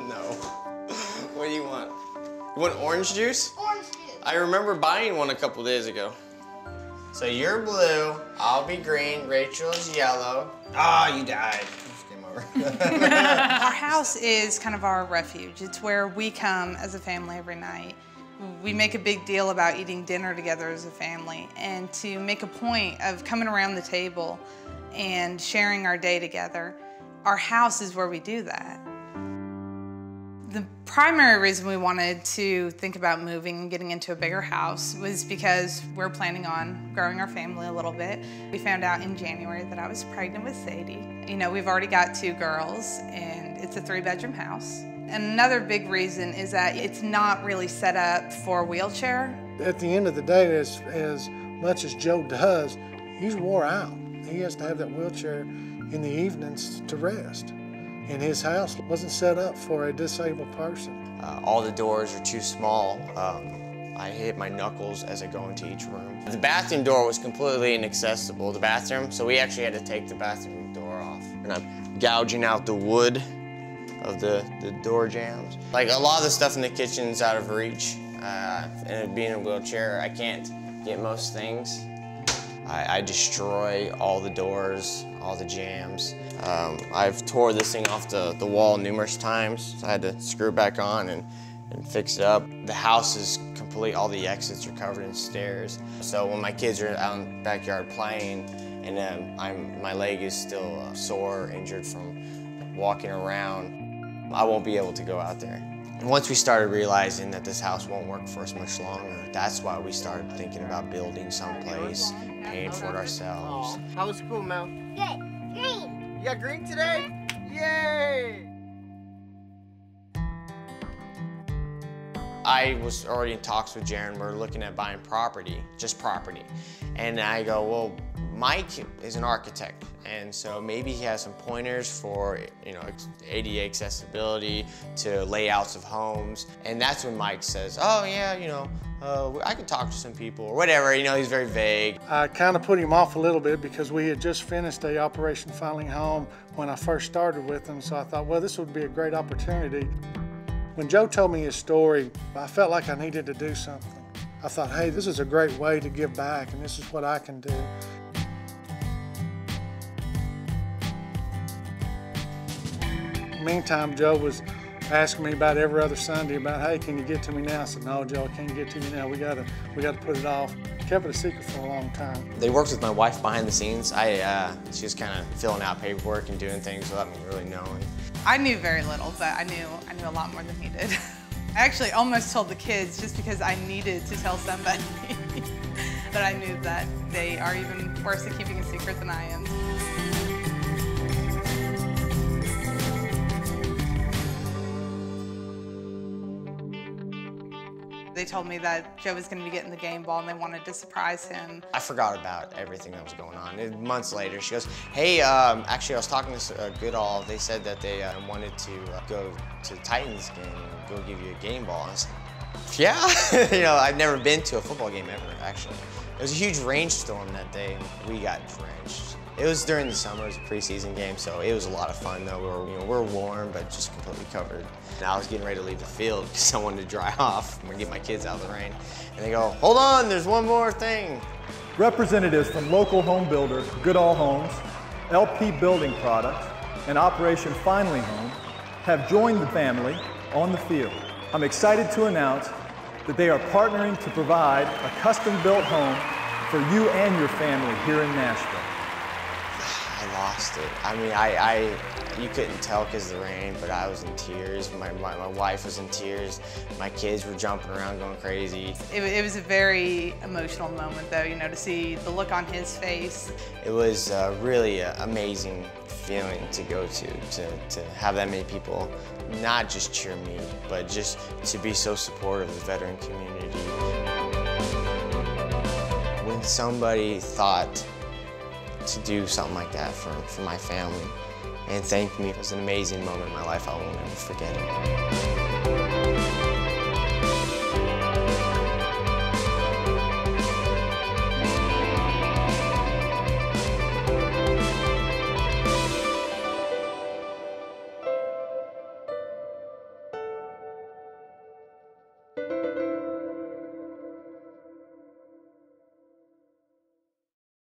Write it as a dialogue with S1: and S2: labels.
S1: No. What do you want? You want orange juice?
S2: Orange juice.
S1: I remember buying one a couple days ago. So you're blue, I'll be green, Rachel's yellow. Ah, you died. Game over.
S3: Our house is kind of our refuge. It's where we come as a family every night. We make a big deal about eating dinner together as a family, and to make a point of coming around the table and sharing our day together. Our house is where we do that. The primary reason we wanted to think about moving and getting into a bigger house was because we're planning on growing our family a little bit. We found out in January that I was pregnant with Sadie. You know, we've already got 2 girls and it's a 3-bedroom house. And another big reason is that it's not really set up for a wheelchair.
S4: At the end of the day, as much as Joe does, he's wore out. He has to have that wheelchair in the evenings to rest. And his house wasn't set up for a disabled person.
S1: All the doors are too small. I hit my knuckles as I go into each room. The bathroom door was completely inaccessible, the bathroom, so we actually had to take the bathroom door off. And I'm gouging out the wood of the door jambs. Like, a lot of the stuff in the kitchen's out of reach. And being in a wheelchair, I can't get most things. I destroy all the doors, all the jams. I've tore this thing off the wall numerous times, so I had to screw it back on and fix it up. The house is complete, all the exits are covered in stairs. So when my kids are out in the backyard playing and my leg is still sore, injured from walking around, I won't be able to go out there. And once we started realizing that this house won't work for us much longer, that's why we started thinking about building someplace, paying for it ourselves.
S5: How was school, Mel?
S2: Good. Green.
S5: You got green today? Yay!
S1: I was already in talks with Jaron. We're looking at buying property, just property. And I go, well, Mike is an architect, and so maybe he has some pointers for, you know, ADA accessibility to layouts of homes. And that's when Mike says, oh yeah, you know, I can talk to some people or whatever. You know, he's very vague.
S4: I kind of put him off a little bit because we had just finished a Operation Filing Home when I first started with him, so I thought, well, this would be a great opportunity. When Joe told me his story, I felt like I needed to do something. I thought, hey, this is a great way to give back, and this is what I can do. Meantime, Joe was asking me about every other Sunday about, hey, can you get to me now? I said, no, Joe, I can't get to you now. We got to put it off. Kept it a secret for a long time.
S1: They worked with my wife behind the scenes. She was kind of filling out paperwork and doing things without me really knowing.
S3: I knew very little, but I knew a lot more than he did. I actually almost told the kids just because I needed to tell somebody. But I knew that they are even worse at keeping a secret than I am. They told me that Joe was going to be getting the game ball and they wanted to surprise him.
S1: I forgot about everything that was going on. And months later, she goes, hey, actually I was talking to Goodall. They said that they wanted to go to the Titans game and go give you a game ball. And I was like, yeah. You know, I've never been to a football game ever, actually. It was a huge rainstorm that day. We got drenched. It was during the summer, it was a preseason game, so it was a lot of fun though. We're warm, but just completely covered. And I was getting ready to leave the field because I wanted to dry off. I'm gonna get my kids out of the rain. And they go, hold on, there's one more thing.
S6: Representatives from local home builder Goodall Homes, LP Building Products, and Operation Finally Home have joined the family on the field. I'm excited to announce that they are partnering to provide a custom-built home for you and your family here in Nashville.
S1: I lost it. I mean, you couldn't tell because of the rain, but I was in tears. My wife was in tears. My kids were jumping around going crazy.
S3: It was a very emotional moment though, you know, to see the look on his face.
S1: It was really an amazing feeling to go to have that many people not just cheer me, but just to be so supportive of the veteran community. When somebody thought to do something like that for my family and thanked me, it was an amazing moment in my life. I will never forget it.